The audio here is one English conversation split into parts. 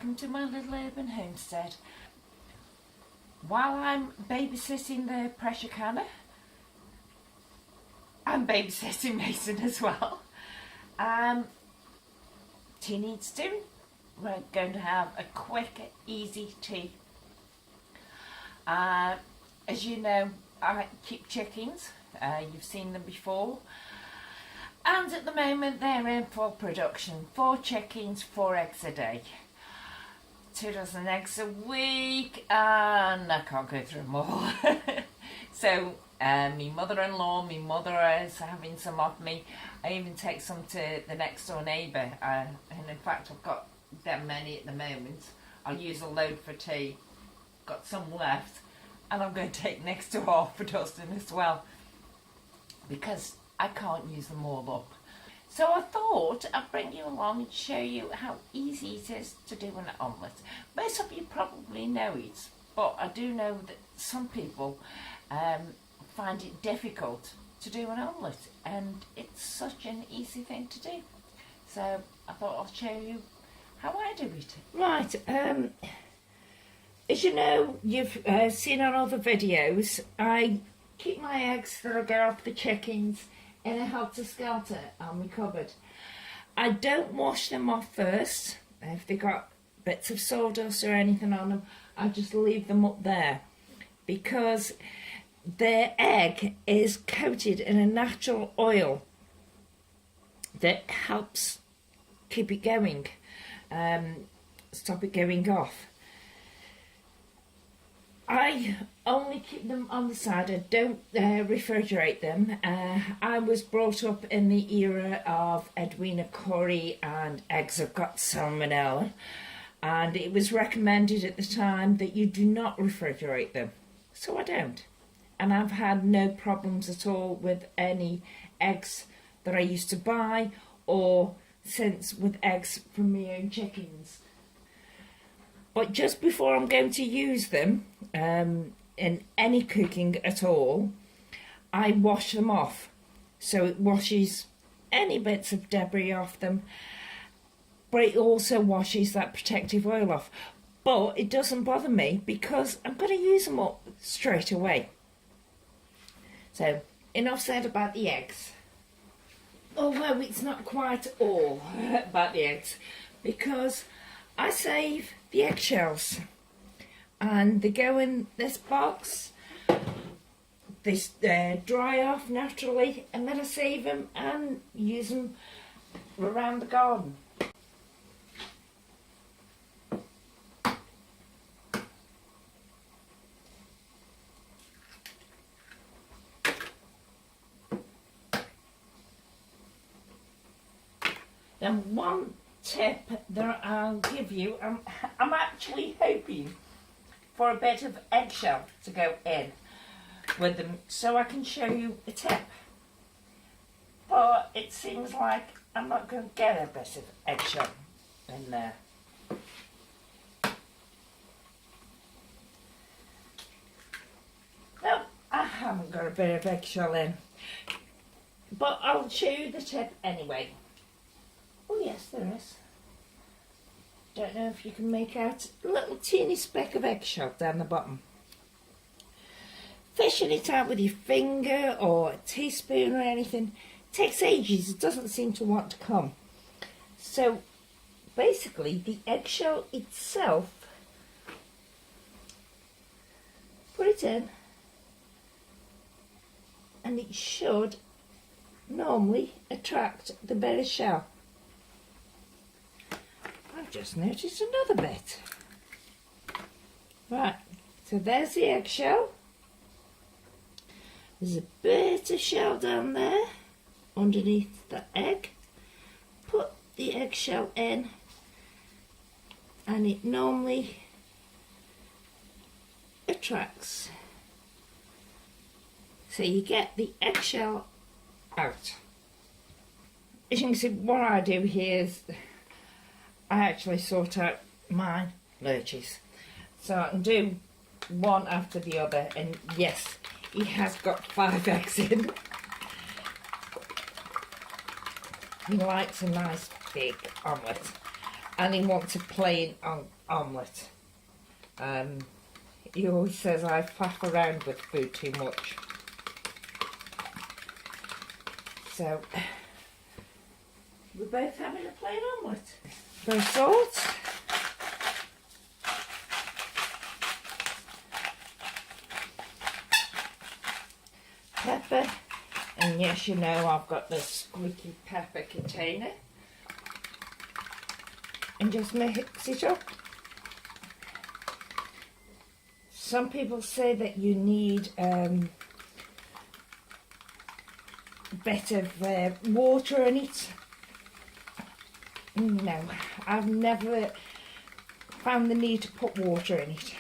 welcome to my little urban homestead. While I'm babysitting the pressure canner, I'm babysitting Mason as well. Tea needs doing. We're going to have a quick, easy tea. As you know, I keep chickens. You've seen them before. And at the moment they're in full production. 4 chickens, 4 eggs a day. 2 dozen eggs a week, and I can't go through them all. So my mother-in-law, my mother is having some off me. I even take some to the next door neighbour, and in fact I've got that many at the moment. I'll use a load for tea, got some left, and I'm going to take next door off for dusting as well, because I can't use them all up. So I thought I'd bring you along and show you how easy it is to do an omelette. Most of you probably know it, but I do know that some people find it difficult to do an omelette, and it's such an easy thing to do. So I thought I'll show you how I do it. Right, as you know, you've seen on other videos, I keep my eggs that I get off the chickens in a helter-skelter on my cupboard. I don't wash them off first. If they got bits of sawdust or anything on them, I just leave them up there, because their egg is coated in a natural oil that helps keep it going, stop it going off. I only keep them on the side. I don't refrigerate them. I was brought up in the era of Edwina curry and eggs have got salmonella, and it was recommended at the time that you do not refrigerate them, so I don't. And I've had no problems at all with any eggs that I used to buy, or since with eggs from my own chickens. But just before I'm going to use them in any cooking at all, I wash them off. So it washes any bits of debris off them, but it also washes that protective oil off. But it doesn't bother me, because I'm going to use them up straight away. So enough said about the eggs. Although it's not quite all about the eggs, because I save the eggshells and they go in this box. They dry off naturally, and then I save them and use them around the garden. Then one tip that I'll give you, I'm actually hoping for a bit of eggshell to go in with them, so I can show you a tip. But it seems like I'm not going to get a bit of eggshell in there. No, I haven't got a bit of eggshell in, but I'll show you the tip anyway. Oh yes, there is. Don't know if you can make out a little teeny speck of eggshell down the bottom. Fishing it out with your finger or a teaspoon or anything takes ages. It doesn't seem to want to come. So basically the eggshell itself, put it in, and it should normally attract the better shell. I've just noticed another bit. Right, so there's the eggshell. There's a bit of shell down there underneath the egg. Put the eggshell in, and it normally attracts. So you get the eggshell out. As you can see, what I do here is I actually sort out my lurches, so I can do one after the other. And yes, he has got 5 eggs in. He likes a nice big omelette, and he wants it plain on omelette. He always says I faff around with food too much. So, we're both having a plain omelette. For salt. Pepper. And yes, you know I've got the squeaky pepper container. And just mix it up. Some people say that you need a bit of water in it. No, I've never found the need to put water in it.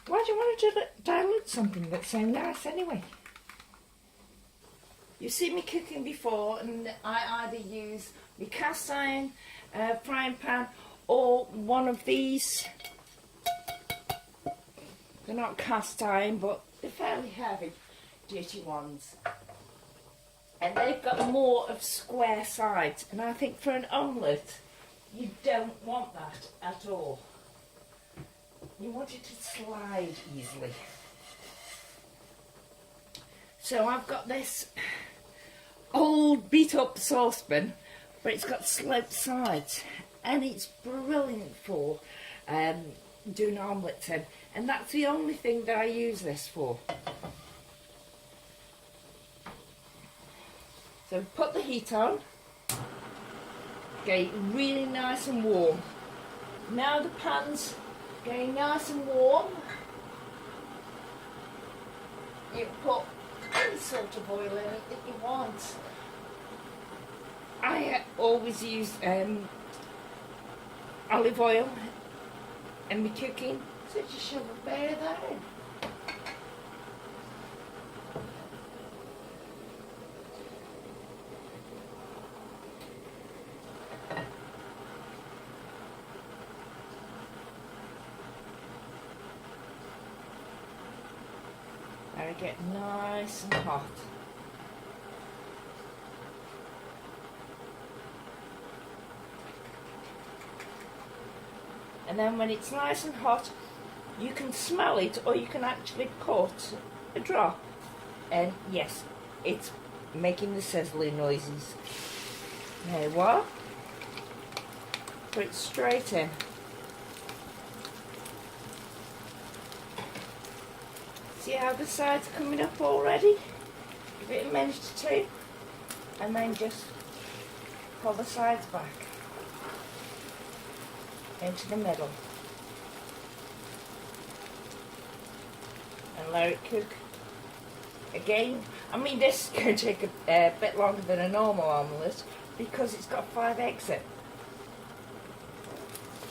Why do you want to dilute something that's so nice anyway? You've seen me cooking before, and I either use my cast iron frying pan or one of these. They're not cast iron, but they're fairly heavy duty ones. And they've got more of square sides, and I think for an omelette you don't want that at all. You want it to slide easily. So I've got this old beat up saucepan, but it's got sloped sides, and it's brilliant for doing omelettes in, and that's the only thing that I use this for. So put the heat on, get really nice and warm. Now the pan's getting nice and warm, you put any sort of oil in it that you want. I always use olive oil in my cooking, so just shove a bit of that in. Let it get nice and hot. And then when it's nice and hot, you can smell it, or you can actually put a drop. And yes, it's making the sizzling noises. There you are. Put it straight in. See how the sides are coming up already? Give it a minute or two, and then just pull the sides back into the middle and let it cook again. I mean, this is going to take a bit longer than a normal omelette because it's got 5 eggs in.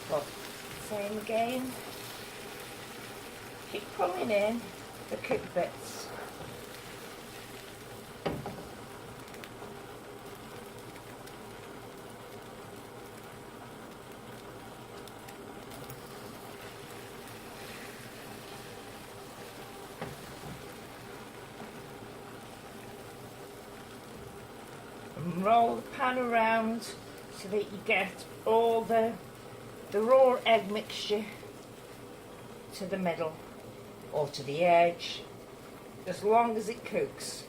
But same again, keep pulling in the cooked bits. And roll the pan around so that you get all the raw egg mixture to the middle or to the edge, as long as it cooks.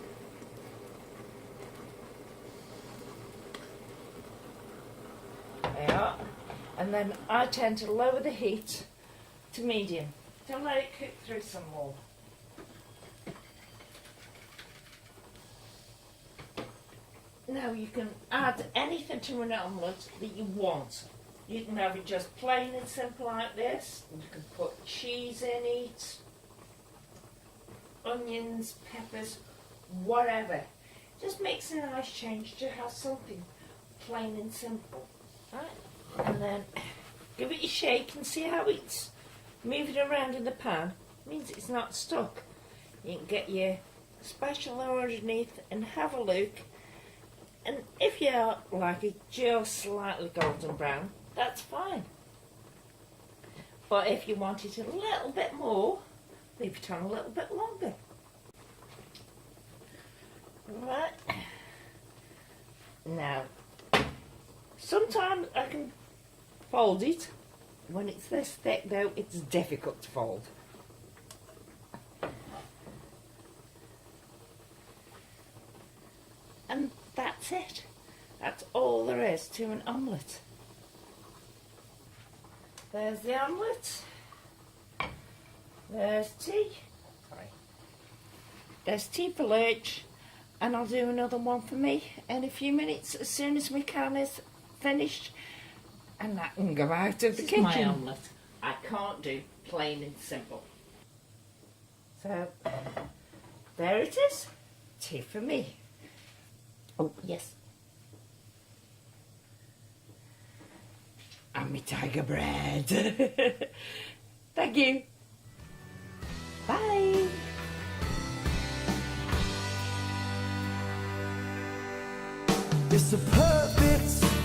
There you are. And then I tend to lower the heat to medium to let it cook through some more. Now you can add anything to an omelette that you want. You can have it just plain and simple like this. You can put cheese in it, onions, peppers, whatever. Just makes a nice change to have something plain and simple. Right? And then give it a shake and see how it's moving around in the pan. It means it's not stuck. You can get your spatula underneath and have a look. And if you like it just slightly golden brown, that's fine. But if you want it a little bit more, leave it on a little bit longer. Right. Now, sometimes I can fold it When it's this thick though, it's difficult to fold. And that's it. That's all there is to an omelette. There's the omelette. There's tea. Sorry. There's tea for lunch, and I'll do another one for me in a few minutes as soon as my can is finished, and I can go out of the kitchen. This is my omelette. I can't do plain and simple. So there it is. Tea for me. Oh yes. And my tiger bread. Thank you. Bye. It's a perfect